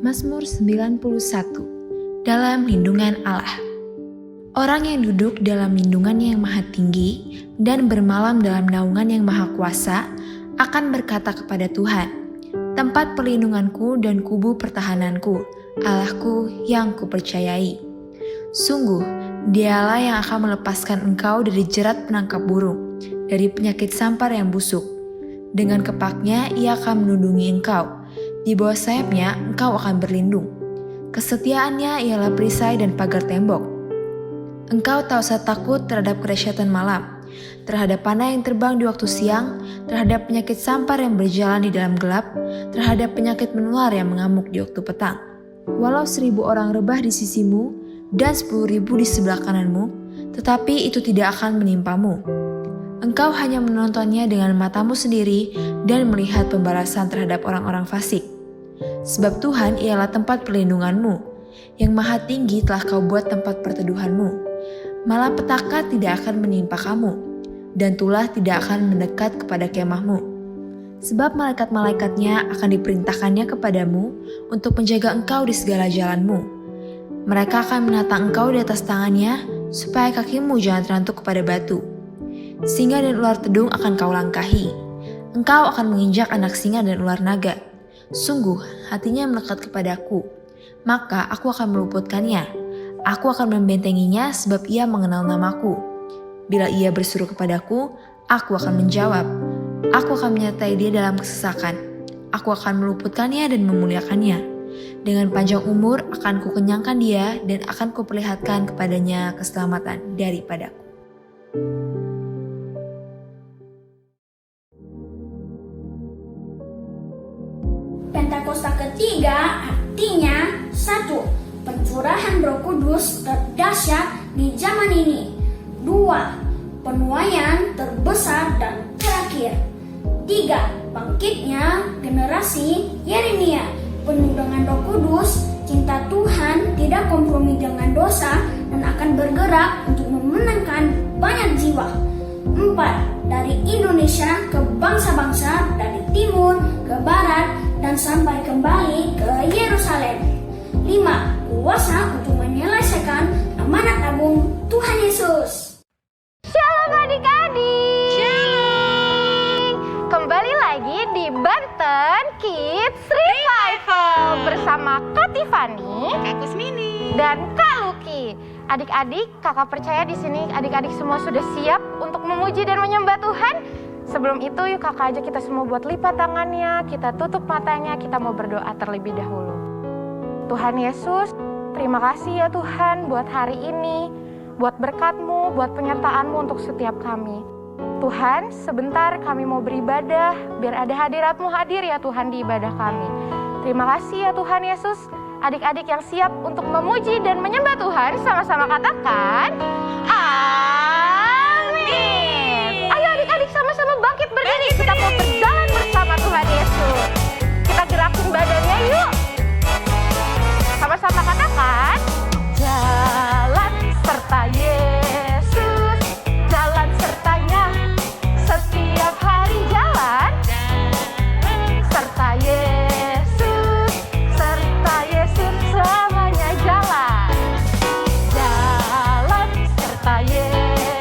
Mazmur 91. Dalam lindungan Allah. Orang yang duduk dalam lindungannya yang maha tinggi dan bermalam dalam naungan yang maha kuasa akan berkata kepada Tuhan, tempat perlindunganku dan kubu pertahananku, Allahku yang kupercayai. Sungguh, dialah yang akan melepaskan engkau dari jerat penangkap burung, dari penyakit sampar yang busuk. Dengan kepaknya ia akan melindungi engkau, di bawah sayapnya engkau akan berlindung. Kesetiaannya ialah perisai dan pagar tembok. Engkau tak usah takut terhadap kedahsyatan malam, terhadap panah yang terbang di waktu siang, terhadap penyakit sampar yang berjalan di dalam gelap, terhadap penyakit menular yang mengamuk di waktu petang. Walau 1.000 orang rebah di sisimu dan 10.000 di sebelah kananmu, tetapi itu tidak akan menimpamu. Engkau hanya menontonnya dengan matamu sendiri dan melihat pembalasan terhadap orang-orang fasik. Sebab Tuhan ialah tempat perlindunganmu, yang maha tinggi telah kau buat tempat perteduhanmu. Malapetaka tidak akan menimpa kamu, dan tulah tidak akan mendekat kepada kemahmu. Sebab malaikat-malaikatnya akan diperintahkannya kepadamu untuk menjaga engkau di segala jalanmu. Mereka akan menatang engkau di atas tangannya, supaya kakimu jangan terantuk kepada batu. Singa dan ular tedung akan kau langkahi. Engkau akan menginjak anak singa dan ular naga. Sungguh, hatinya melekat kepadaku, maka aku akan meluputkannya. Aku akan membentenginya sebab ia mengenal namaku. Bila ia berseru kepadaku, aku akan menjawab. Aku akan menyertai dia dalam kesesakan. Aku akan meluputkannya dan memuliakannya. Dengan panjang umur akan kukenyangkan dia dan akan kuperlihatkan kepadanya keselamatan daripadaku. Pentakosta ketiga artinya 1. Pencurahan Roh Kudus terdahsyat di zaman ini. 2. Penuaian terbesar dan terakhir. 3. Bangkitnya generasi Yeremia penuh dengan Roh Kudus, cinta Tuhan, tidak kompromi dengan dosa, dan akan bergerak untuk memenangkan banyak jiwa. 4. Dari Indonesia ke bangsa-bangsa, dari timur ke barat, dan sampai kembali ke Yerusalem. 5. Kuasa untuk menyelesaikan amanat agung Tuhan Yesus. Shalom adik-adik. Shalom. Kembali lagi di Banten Kids Revival bersama Kak Tiffany, Kak Kusmini, dan Kak Luki. Adik-adik, kakak percaya di sini adik-adik semua sudah siap untuk memuji dan menyembah Tuhan. Sebelum itu yuk kakak aja kita semua buat lipat tangannya, kita tutup matanya, kita mau berdoa terlebih dahulu. Tuhan Yesus, terima kasih ya Tuhan buat hari ini, buat berkat-Mu, buat penyertaan-Mu untuk setiap kami. Tuhan, sebentar kami mau beribadah, biar ada hadirat-Mu hadir ya Tuhan di ibadah kami. Terima kasih ya Tuhan Yesus. Adik-adik yang siap untuk memuji dan menyembah Tuhan, sama-sama katakan, Amin. Ayo adik-adik sama-sama bangkit berdiri, kita mau berjalan bersama Tuhan Yesus. Kita gerakin badannya yuk. Sama-sama katakan, jalan serta Yesus, jalan sertanya, setiap hari jalan, serta Yesus selamanya jalan, jalan serta Yesus.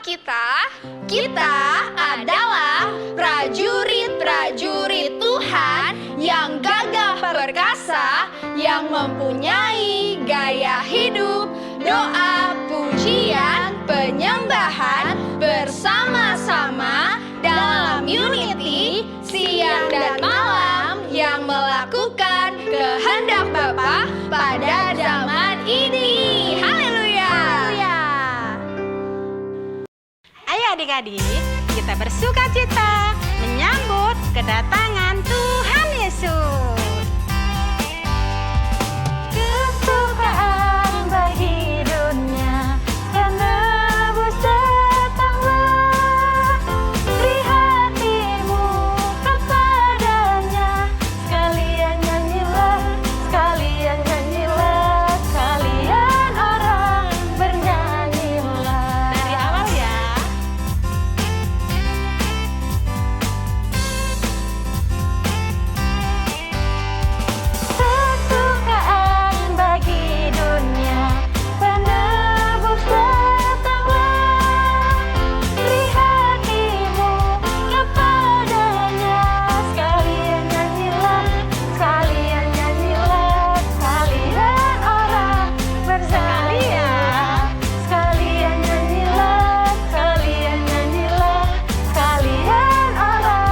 Kita adalah prajurit-prajurit Tuhan yang gagah perkasa, yang mempunyai gaya hidup, doa, pujian, penyembahan bersama-sama dalam unity siang dan malam, yang melakukan kehendak Bapa pada zaman ini. Haleluya. Ayo adik-adik, kita bersuka cita menyambut kedatangan Tuhan Yesus. Kesukaan bagi dunia, penebus datanglah. Beri hatimu kepadanya, sekalian nyanyilah, sekalian nyanyilah, sekalian orang bernyanyilah. Dari awal ya. Kesukaan bagi dunia, penebus datanglah. Beri hatimu kepadanya, sekalian nyanyilah, sekalian nyanyilah, sekalian orang bersama. Sekalian nyanyilah, sekalian nyanyilah, sekalian orang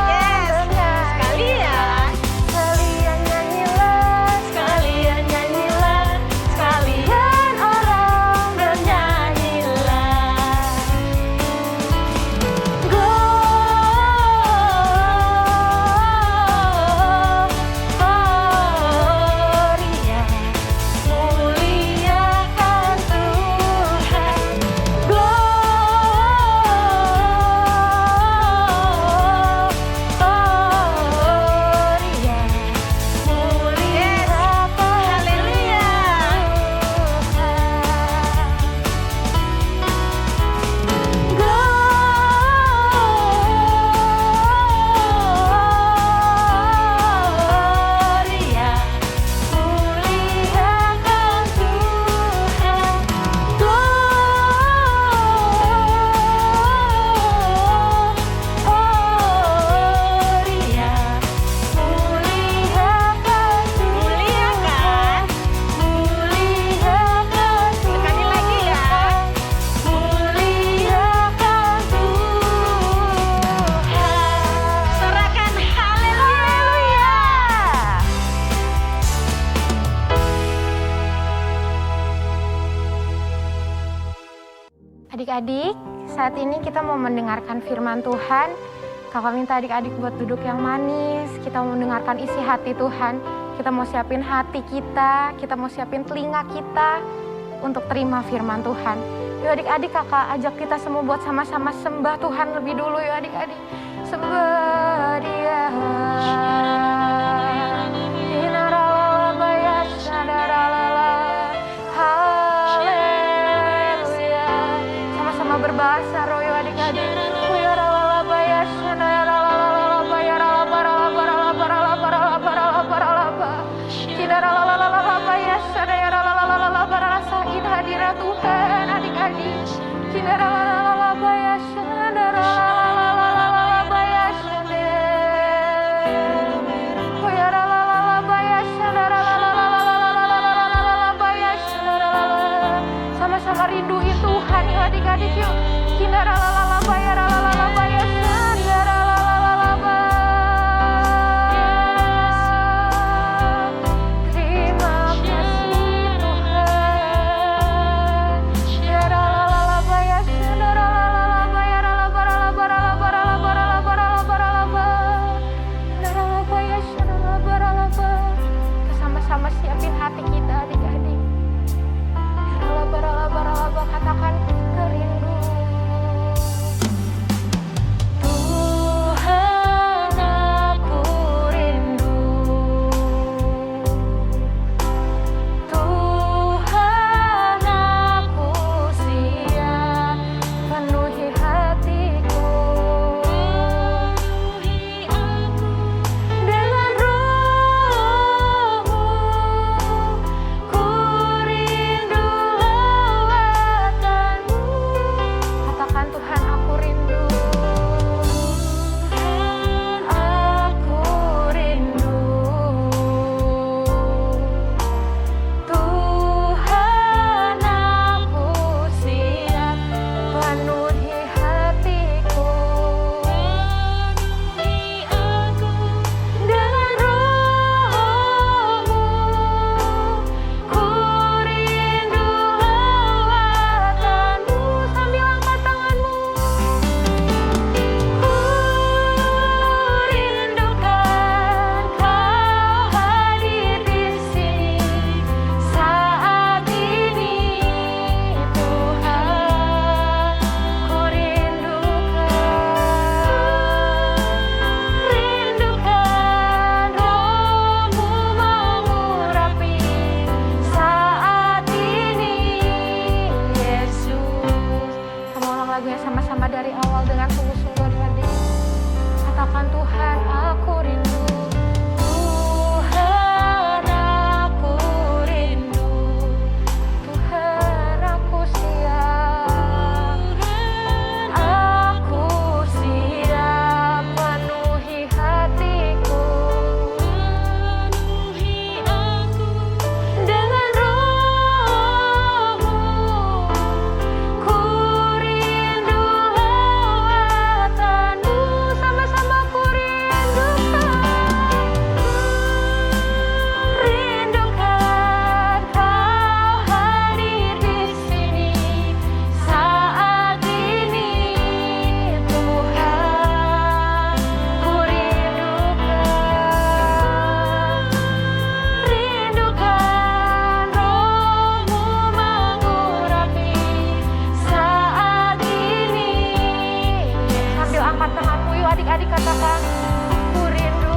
Sekalian. Sekalian nyanyilah, sekalian nyanyilah, sekalian orang bernyanyilah. Gloria, muliakan Tuhan. Gloria, muliakan Haleluya. Gloria, muliakan Tuhan. Gloria, muliakan Tuhan. Muliakan Sekali lagi ya. Muliakan Tuhan. Sorakan haleluya. Adik-adik, saat ini kita mau mendengarkan firman Tuhan. Kakak minta adik-adik buat duduk yang manis. Kita mau mendengarkan isi hati Tuhan. Kita mau siapin hati kita mau siapin telinga kita untuk terima firman Tuhan. Yuk adik-adik, kakak ajak kita semua buat sama-sama sembah Tuhan lebih dulu yuk adik-adik. Sembah Dia. Haleluya. Sama-sama berbahasa roh yuk adik-adik. Hadirat Tuhan adik-adik. Sama-sama rinduin Tuhan yuk adik-adik yuk. lagunya sama-sama dari awal dengan sungguh-sungguh adik-adik. Katakan, Tuhan aku rindu. Tuhan aku rindu. Tuhan aku siap. Aku siap penuhi hatiku. Penuhi aku dengan roh-Mu. Ku rindu lawatan-Mu. Sama-sama ku rindukan. Rindukan Kau hadir di sini saat ini, Tuhan. Ku rindukan roh-Mu mengurapi saat ini. Sambil angkat tanganmu, yuk adik-adik katakan, ku rindukan.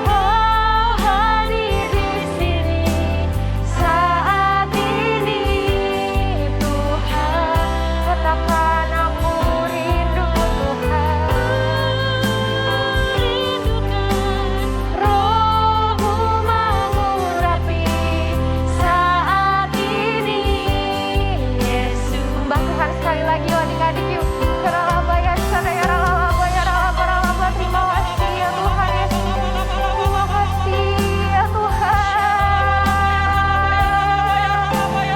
Kau hadir di sini saat ini, Tuhan. Katakan, aku rindu, Tuhan. Roh-Mu mengurapi saat ini, Yesus. Sembah Tuhan sekali lagi, yuk adik-adik, yuk. Keralabaya, sadaya ralabaya, ralabaralaba. Terima kasih ya Tuhan Yesus. Terima kasih ya Tuhan.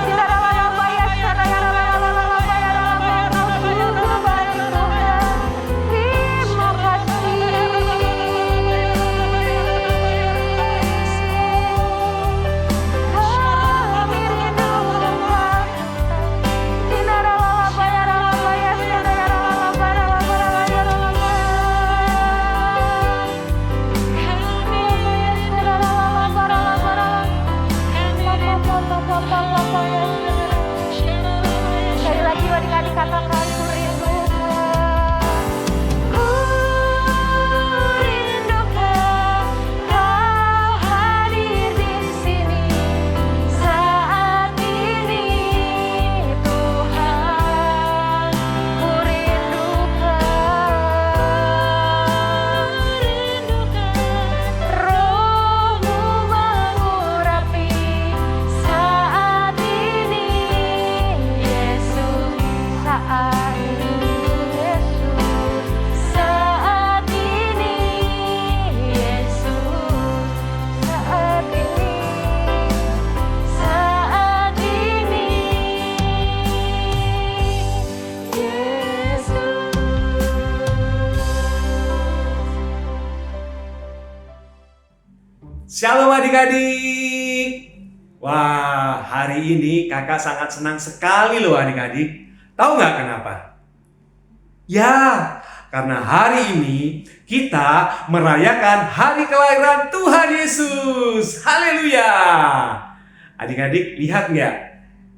Kita ralabaya, sadaya ralabaya, ralabaya. Kau sungguh baik Tuhan. Terima kasih. Kami rindu Tuhan. Kita ralabaya, ralabaya, sadaya ralabaya, ralabaya, ralabaya. Sekali lagi adik-adik katakan, ku rindukan. Ku rindukan Kau hadir di sini saat ini, Tuhan. Ku rindukan roh-Mu mengurapi saat ini, Yesus. Saat ini, Yesus. Saat ini, Yesus. Saat ini. Saat ini, Yesus. Shalom adik-adik. Wah, hari ini kakak sangat senang sekali loh adik-adik. Tahu nggak kenapa? Ya, karena hari ini kita merayakan hari kelahiran Tuhan Yesus. Haleluya. Adik-adik lihat nggak?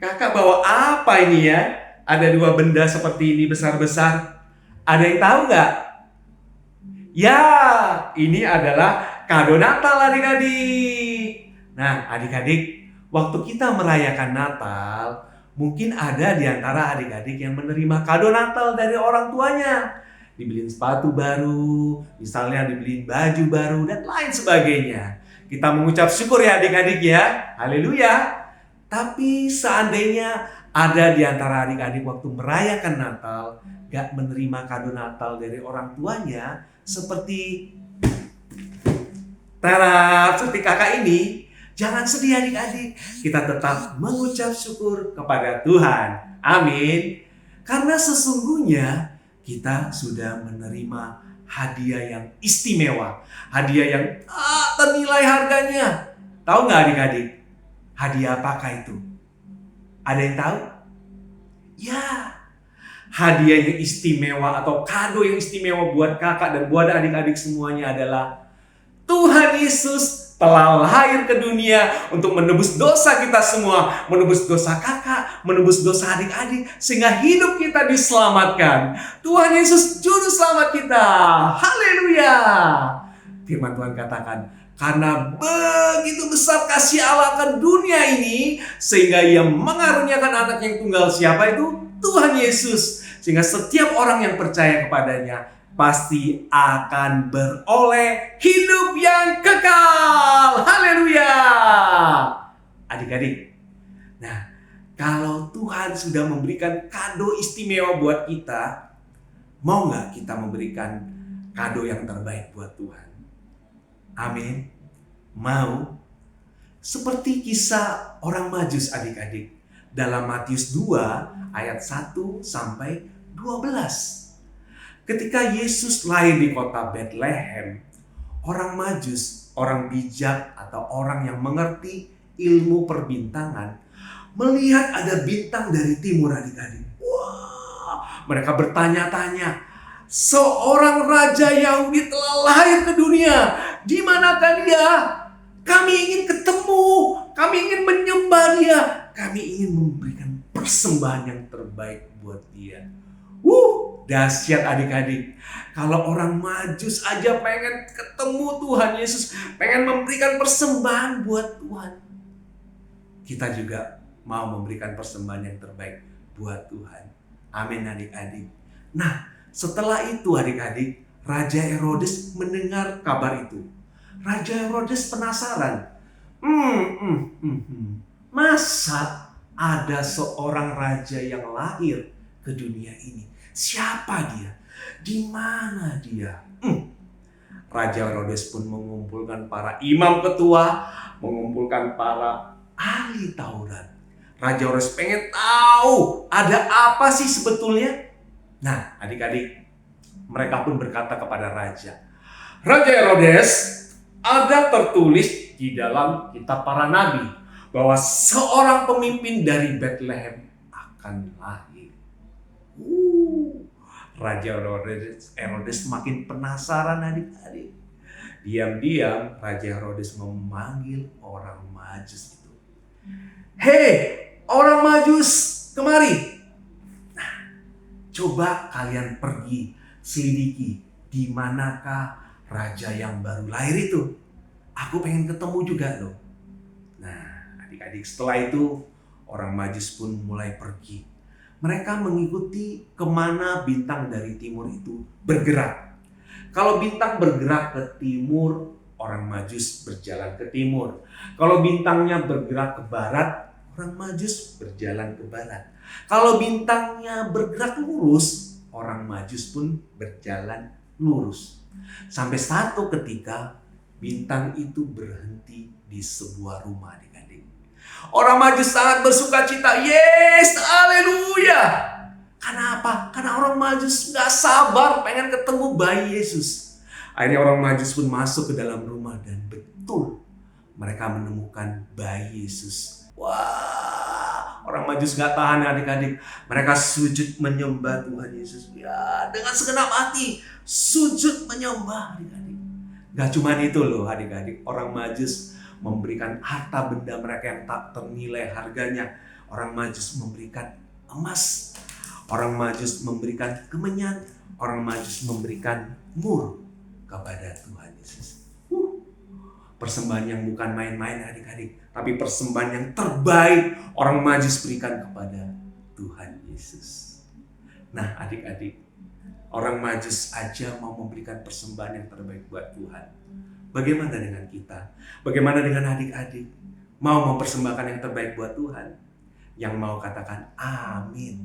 Kakak bawa apa ini ya? Ada dua benda seperti ini besar-besar. Ada yang tahu nggak? Ya, ini adalah kado Natal adik-adik. Nah, adik-adik, waktu kita merayakan Natal, mungkin ada di antara adik-adik yang menerima kado Natal dari orang tuanya. Dibeliin sepatu baru, misalnya dibeliin baju baru, dan lain sebagainya. Kita mengucap syukur ya adik-adik ya. Haleluya. Tapi seandainya ada di antara adik-adik waktu merayakan Natal, gak menerima kado Natal dari orang tuanya, seperti seperti kakak ini, jangan sedih adik-adik. Kita tetap mengucap syukur kepada Tuhan. Amin. Karena sesungguhnya kita sudah menerima hadiah yang istimewa. Hadiah yang tak ternilai harganya. Tahu nggak adik-adik? Hadiah apakah itu? Ada yang tahu? Ya, hadiah yang istimewa atau kado yang istimewa buat kakak dan buat adik-adik semuanya adalah Tuhan Yesus telah lahir ke dunia untuk menebus dosa kita semua, menebus dosa kakak, menebus dosa adik-adik, sehingga hidup kita diselamatkan. Tuhan Yesus juru selamat kita. Haleluya. Firman Tuhan katakan, Karena begitu besar kasih Allah akan dunia ini, sehingga Ia mengaruniakan anak yang tunggal. Siapa itu? Tuhan Yesus. Sehingga setiap orang yang percaya kepadanya pasti akan beroleh hidup yang kekal. Haleluya. Adik-adik, nah kalau Tuhan sudah memberikan kado istimewa buat kita, mau nggak kita memberikan kado yang terbaik buat Tuhan? Amin. Mau? Seperti kisah orang Majus, adik-adik. Dalam Matius 2 ayat 1 sampai 12. Ketika Yesus lahir di kota Bethlehem, orang Majus, orang bijak atau orang yang mengerti ilmu perbintangan, melihat ada bintang dari timur, adik-adik. Wah, mereka bertanya-tanya, seorang raja Yahudi telah lahir ke dunia. Di manakah dia? Kami ingin ketemu, kami ingin menyembah dia, kami ingin memberikan persembahan yang terbaik buat dia. Dahsyat adik-adik. Kalau orang Majus aja pengen ketemu Tuhan Yesus, pengen memberikan persembahan buat Tuhan, kita juga mau memberikan persembahan yang terbaik buat Tuhan. Amin adik-adik. Nah, setelah itu adik-adik, Raja Herodes mendengar kabar itu. Raja Herodes penasaran. Masa ada seorang raja yang lahir ke dunia ini? Siapa dia? Di mana dia? Raja Herodes pun mengumpulkan para imam ketua, mengumpulkan para ahli Taurat. Raja Herodes pengen tahu ada apa sih sebetulnya. Nah, adik-adik, mereka pun berkata kepada raja, Raja Herodes, ada tertulis di dalam kitab para nabi bahwa seorang pemimpin dari Bethlehem akan lahir. Raja Herodes makin penasaran adik-adik. Diam-diam Raja Herodes memanggil orang Majus itu. Hei, orang Majus, kemari. Nah, coba kalian pergi selidiki di manakah raja yang baru lahir itu. Aku pengen ketemu juga loh. Nah, adik-adik, setelah itu orang Majus pun mulai pergi. Mereka mengikuti kemana bintang dari timur itu bergerak. Kalau bintang bergerak ke timur, orang Majus berjalan ke timur. Kalau bintangnya bergerak ke barat, orang Majus berjalan ke barat. Kalau bintangnya bergerak lurus, orang Majus pun berjalan lurus. Sampai satu ketika bintang itu berhenti di sebuah rumah, adik-adik. Orang Majus sangat bersuka cita. Yes, haleluya. Kenapa? Karena orang Majus gak sabar pengen ketemu bayi Yesus. Akhirnya orang Majus pun masuk ke dalam rumah dan betul mereka menemukan bayi Yesus. Wah, orang Majus gak tahan adik-adik. Mereka sujud menyembah Tuhan Yesus. Ya, dengan segenap hati sujud menyembah adik-adik. Gak cuma itu loh adik-adik. Orang Majus memberikan harta benda mereka yang tak ternilai harganya. Orang Majus memberikan emas. Orang Majus memberikan kemenyan. Orang Majus memberikan mur kepada Tuhan Yesus. Persembahan yang bukan main-main adik-adik, tapi persembahan yang terbaik orang Majus berikan kepada Tuhan Yesus. Nah adik-adik, orang Majus aja mau memberikan persembahan yang terbaik buat Tuhan. Bagaimana dengan kita? Bagaimana dengan adik-adik? Mau mempersembahkan yang terbaik buat Tuhan? Yang mau katakan amin.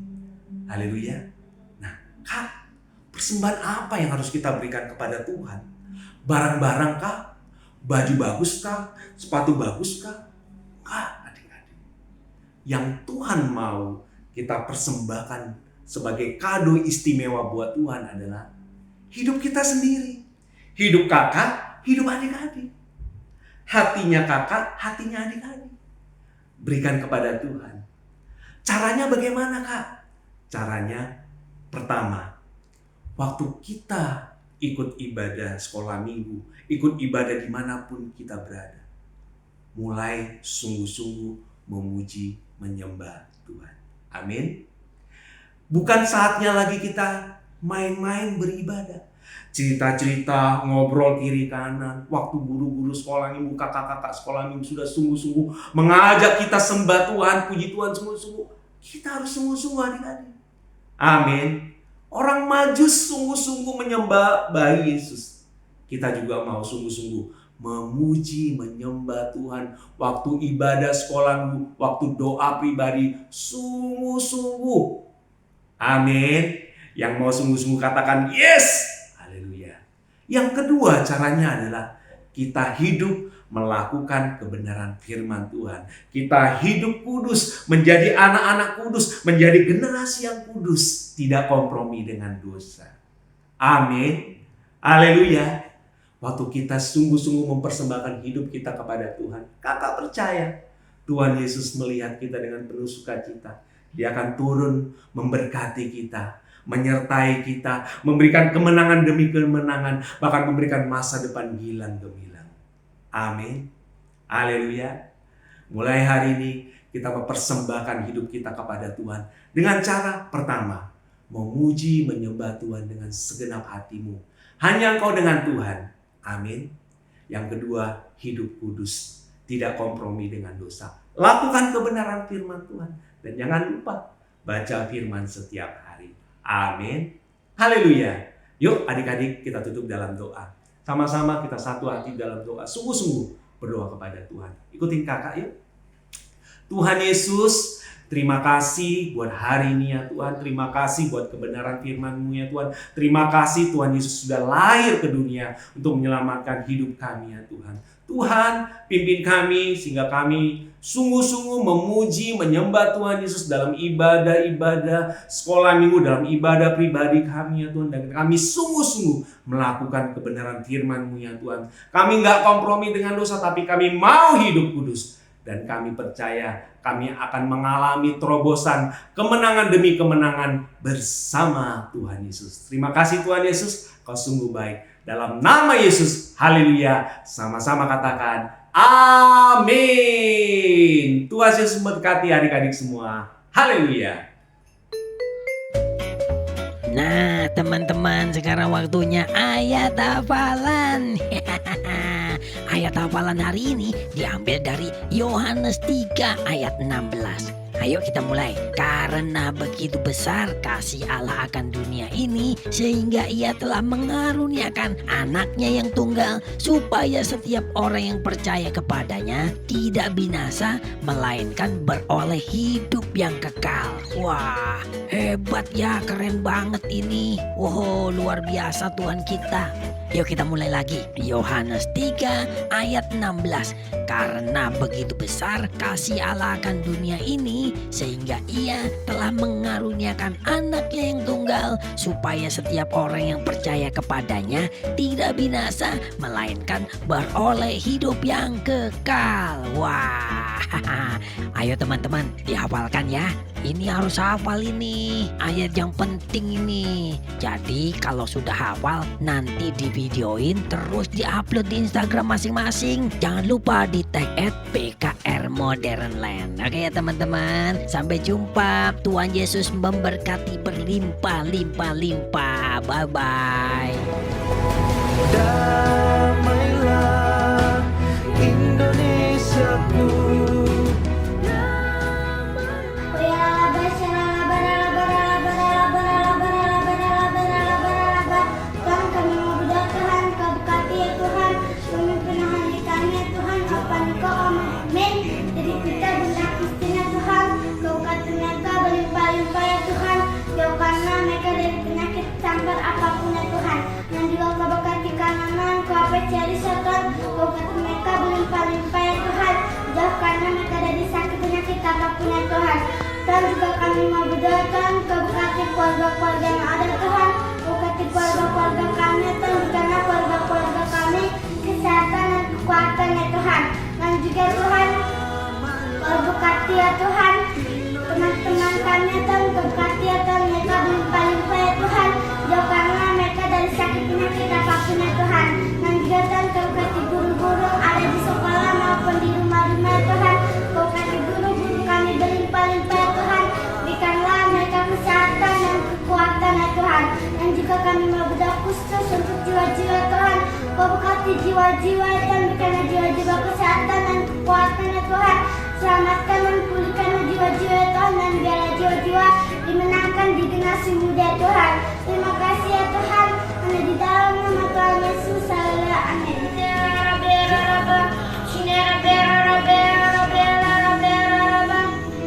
Haleluya. Nah, Kak, persembahan apa yang harus kita berikan kepada Tuhan? Barang-barang kah? Baju bagus kah? Sepatu bagus kah? Enggak, adik-adik. Yang Tuhan mau kita persembahkan sebagai kado istimewa buat Tuhan adalah hidup kita sendiri. Hidup kakak, hidup adik-adik. Hatinya kakak, hatinya adik-adik. Berikan kepada Tuhan. Caranya bagaimana, Kak? Caranya pertama, waktu kita ikut ibadah sekolah minggu, ikut ibadah dimanapun kita berada, mulai sungguh-sungguh memuji, menyembah Tuhan. Amin. Bukan saatnya lagi kita main-main beribadah. cerita-cerita, ngobrol kiri kanan. Waktu guru-guru sekolah minggu, kakak-kakak sekolah minggu sudah sungguh-sungguh mengajak kita sembah Tuhan, puji Tuhan sungguh-sungguh. Kita harus sungguh-sungguh adik-adik. Amin. Orang Majus sungguh-sungguh menyembah bayi Yesus. Kita juga mau sungguh-sungguh memuji, menyembah Tuhan. Waktu ibadah sekolah minggu, waktu doa pribadi, sungguh-sungguh. Amin. Yang mau sungguh-sungguh katakan yes. Haleluya. Yang kedua caranya adalah kita hidup melakukan kebenaran firman Tuhan. Kita hidup kudus, menjadi anak-anak kudus, menjadi generasi yang kudus, tidak kompromi dengan dosa. Amin. Haleluya. Waktu kita sungguh-sungguh mempersembahkan hidup kita kepada Tuhan, kakak percaya Tuhan Yesus melihat kita dengan penuh sukacita. Dia akan turun memberkati kita, menyertai kita, memberikan kemenangan demi kemenangan, bahkan memberikan masa depan gilang gemilang. Amin. Haleluya. Mulai hari ini kita mempersembahkan hidup kita kepada Tuhan dengan cara pertama, memuji, menyembah Tuhan dengan segenap hatimu. Hanya engkau dengan Tuhan. Amin. Yang kedua, hidup kudus, tidak kompromi dengan dosa. Lakukan kebenaran firman Tuhan. Dan jangan lupa baca firman setiap hari. Amin. Haleluya. Yuk adik-adik kita tutup dalam doa. Sama-sama kita satu hati dalam doa. Sungguh-sungguh berdoa kepada Tuhan. Ikutin kakak yuk. Tuhan Yesus, terima kasih buat hari ini ya Tuhan. Terima kasih buat kebenaran firman-Mu ya Tuhan. Terima kasih Tuhan Yesus sudah lahir ke dunia untuk menyelamatkan hidup kami ya Tuhan. Tuhan, pimpin kami sehingga kami sungguh-sungguh memuji, menyembah Tuhan Yesus dalam ibadah-ibadah sekolah minggu, dalam ibadah pribadi kami ya Tuhan. Dan kami sungguh-sungguh melakukan kebenaran firman-Mu ya Tuhan. Kami nggak kompromi dengan dosa, tapi kami mau hidup kudus. Dan kami percaya kami akan mengalami terobosan kemenangan demi kemenangan bersama Tuhan Yesus. Terima kasih Tuhan Yesus, Kau sungguh baik. Dalam nama Yesus, haleluya. Sama-sama katakan amin. Tuhan Yesus memberkati adik-adik semua. Haleluya. Nah, teman-teman, sekarang waktunya ayat hafalan. Ayat hafalan hari ini diambil dari Yohanes 3 ayat 16. Ayo kita mulai. Karena begitu besar kasih Allah akan dunia ini, sehingga Ia telah mengaruniakan anaknya yang tunggal, supaya setiap orang yang percaya kepadanya tidak binasa, melainkan beroleh hidup yang kekal. Wah, hebat ya, keren banget ini. Wow, luar biasa Tuhan kita. Yuk kita mulai lagi. Yohanes 3 ayat 16. Karena begitu besar kasih Allah akan dunia ini, sehingga Ia telah mengaruniakan anaknya yang tunggal, supaya setiap orang yang percaya kepadanya tidak binasa, melainkan beroleh hidup yang kekal. Wah, ayo teman-teman dihafalkan ya. Ini harus hafal ini, ayat yang penting ini. Jadi kalau sudah hafal, nanti divideoin terus diupload di Instagram masing-masing. Jangan lupa di tag @PKR Modern Land. Oke ya teman-teman, sampai jumpa. Tuhan Yesus memberkati berlimpah-limpah-limpah. Bye-bye. Damailah Indonesiaku. Cari setan, kau kata mereka berlimpah-limpah ya Tuhan. Jauhkanlah mereka dari sakit penyakit apapun ya Tuhan. Dan juga kami mau berdoakan kau berkati keluarga-keluarga yang ada Tuhan. Kau berkati keluarga-keluarga kami Tuhan. Berikanlah keluarga-keluarga kami kesehatan dan kekuatan ya Tuhan. Dan juga Tuhan, kau berkati ya Tuhan teman-teman kami Tuhan. Kau berkati ya Tuhan, mereka berlimpah-limpah ya Tuhan. Jauhkanlah mereka dari sakit penyakit apapun ya Tuhan. Dan kau berkati guru-guru ada di sekolah maupun di rumah-rumah Tuhan. Kau berkati guru-guru kami berlimpah-limpah ya Tuhan. Berikanlah mereka kesehatan dan kekuatan ya Tuhan. Dan juga kami mau berdoa khusus untuk Berkati jiwa-jiwa dan berikanlah jiwa-jiwa kesehatan dan kekuatan ya Tuhan. Selamatkan dan pulihkan jiwa-jiwa ya Tuhan, dan biarlah jiwa-jiwa dimenangkan di generasi muda ya Tuhan. Terima kasih ya Tuhan, hanya di dalam nama Tuhan Yesus. Haleluya, amin.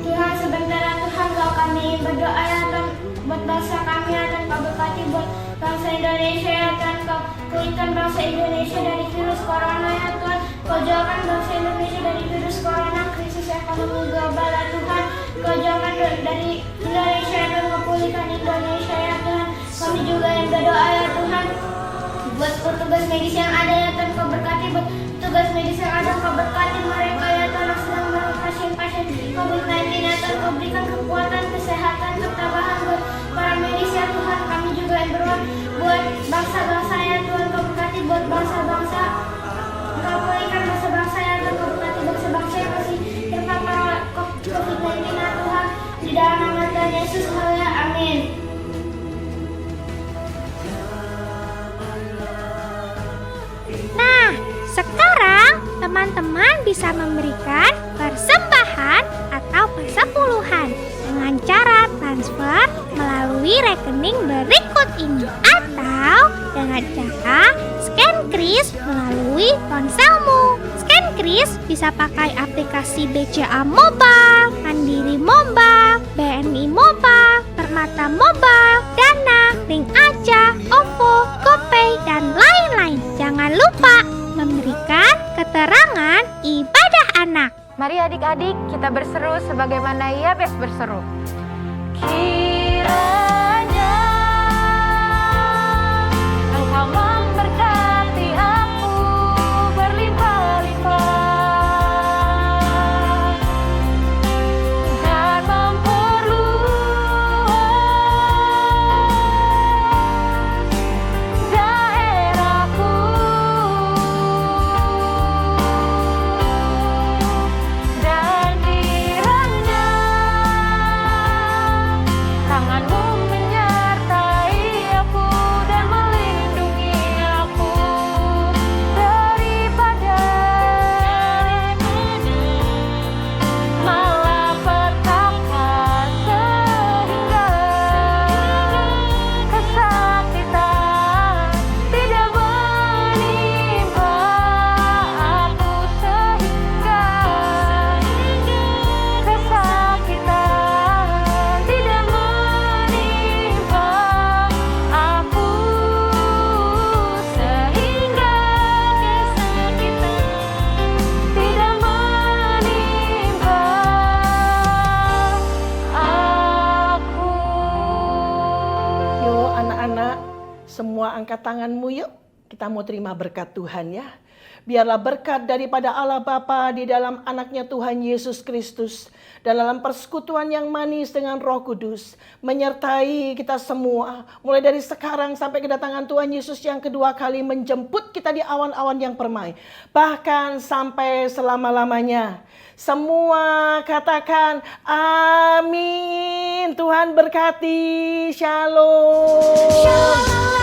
Tuhan, sebentar ya Tuhan, kalau kami berdoa ya Tuhan buat bangsa kami ya Tuhan, kau berkati buat bangsa Indonesia ya Tuhan, kau pulihkan bangsa Indonesia dari virus corona ya Tuhan, kau jauhkan bangsa Indonesia dari virus corona, krisis ekonomi global ya Tuhan, kau jauhkan dari Indonesia dan kau pulihkan Indonesia ya Tuhan. Kami juga yang berdoa ya Tuhan buat petugas medis yang ada ya Tuhan, kau berkati buat petugas medis yang ada, kau berkati mereka ya Tuhan yang sedang merawat pasien-pasien COVID-19 ya Tuhan, kau berikan kekuatan, kesehatan, ketabahan buat para medis ya Tuhan. Kami juga yang berdoa buat bangsa-bangsa ya Tuhan, kau berkati buat bangsa-bangsa, kau pulihkan bangsa-bangsa ya Tuhan, kau berkati bangsa-bangsa yang masih terpapar COVID-19 ya Tuhan, di dalam nama Tuhan Yesus. Haleluya, amin. Nah, sekarang teman-teman bisa memberikan persembahan atau persepuluhan dengan cara transfer melalui rekening berikut ini, atau dengan cara scan kris melalui ponselmu. Scan kris bisa pakai aplikasi BCA Mobile, Mandiri Mobile, BNI Mobile, Permata Mobile, Dana, Link Aja, OVO, GoPay, dan lain-lain. Jangan lupa memberikan keterangan ibadah anak. Mari adik-adik kita berseru sebagaimana Yabes berseru. Kiranya Engkau memberkati aku berlimpah-limpah dan memperluas daerahku, dan kiranya tanganmu menyertai aku dan melindungi aku daripada malapetaka, sehingga kesakitan tidak menimpa aku, sehingga kesakitan tidak menimpa aku, sehingga kesakitan tidak menimpa aku. Yuk anak-anak, semua angkat tanganmu yuk. Kita mau terima berkat Tuhan ya. Biarlah berkat daripada Allah Bapa di dalam anaknya Tuhan Yesus Kristus, dan dalam persekutuan yang manis dengan Roh Kudus menyertai kita semua. Mulai dari sekarang sampai kedatangan Tuhan Yesus yang kedua kali menjemput kita di awan-awan yang permai. Bahkan sampai selama-lamanya. Semua katakan amin. Tuhan berkati. Shalom.